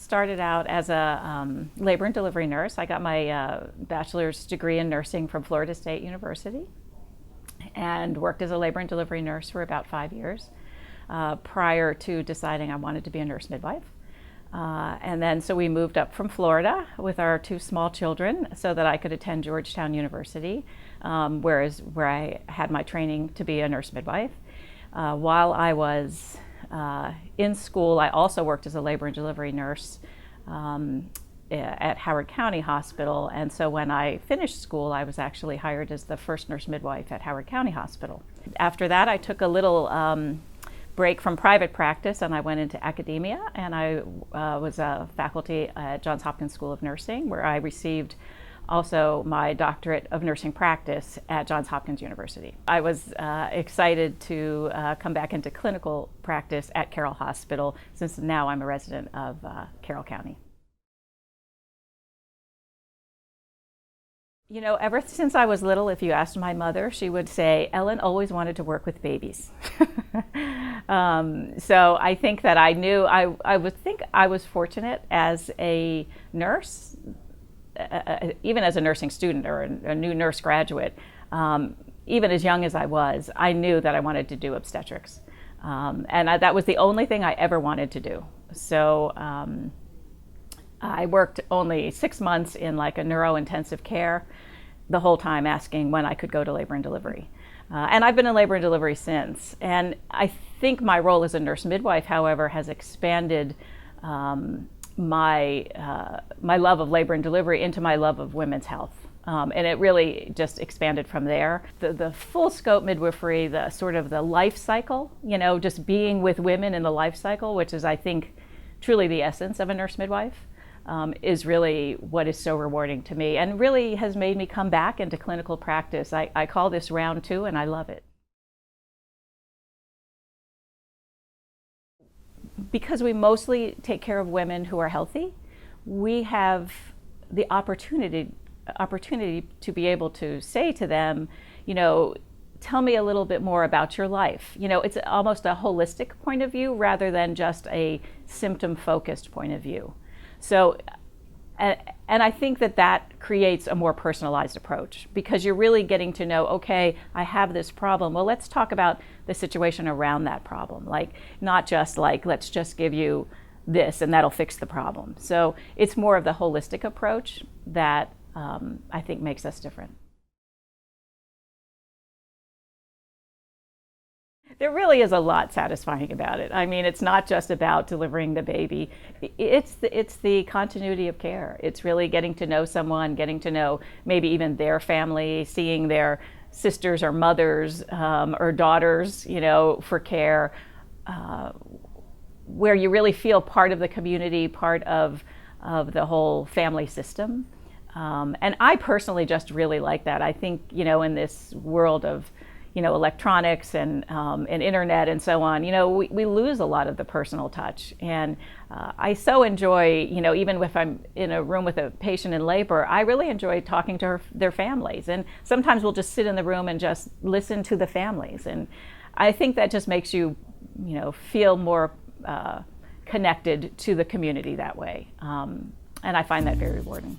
started out as a labor and delivery nurse. I got my bachelor's degree in nursing from Florida State University and worked as a labor and delivery nurse for about 5 years prior to deciding I wanted to be a nurse midwife. And then so we moved up from Florida with our 2 small children so that I could attend Georgetown University, where I had my training to be a nurse midwife. While I was in school, I also worked as a labor and delivery nurse at Howard County Hospital. And so when I finished school, I was actually hired as the first nurse midwife at Howard County Hospital. After that, I took a little break from private practice and I went into academia, and I was a faculty at Johns Hopkins School of Nursing, where I received also my doctorate of nursing practice at Johns Hopkins University. I was excited to come back into clinical practice at Carroll Hospital, since now I'm a resident of Carroll County. You know, ever since I was little, if you asked my mother, she would say, Ellen always wanted to work with babies. So I think that I would think I was fortunate as a nurse, even as a nursing student or a new nurse graduate, even as young as I was, I knew that I wanted to do obstetrics. And that was the only thing I ever wanted to do. So I worked only 6 months in like a neuro-intensive care, the whole time asking when I could go to labor and delivery. And I've been in labor and delivery since. And I think my role as a nurse midwife, however, has expanded my love of labor and delivery into my love of women's health. And it really just expanded from there. The full scope midwifery, the sort of the life cycle, you know, just being with women in the life cycle, which is, I think, truly the essence of a nurse midwife, is really what is so rewarding to me and really has made me come back into clinical practice. I call this round 2 and I love it. Because we mostly take care of women who are healthy, we have the opportunity to be able to say to them, you know, tell me a little bit more about your life. You know, it's almost a holistic point of view rather than just a symptom-focused point of view. So, and I think that creates a more personalized approach, because you're really getting to know, okay, I have this problem. Well, let's talk about the situation around that problem. Like, not just like, let's just give you this and that'll fix the problem. So it's more of the holistic approach that I think makes us different. There really is a lot satisfying about it. I mean, it's not just about delivering the baby. It's the continuity of care. It's really getting to know someone, getting to know maybe even their family, seeing their sisters or mothers or daughters, you know, for care, where you really feel part of the community, part of the whole family system. And I personally just really like that. I think, you know, in this world of, you know, electronics and internet and so on, you know, we lose a lot of the personal touch. And I so enjoy, you know, even if I'm in a room with a patient in labor, I really enjoy talking to their families. And sometimes we'll just sit in the room and just listen to the families. And I think that just makes you, you know, feel more connected to the community that way. And I find that very rewarding.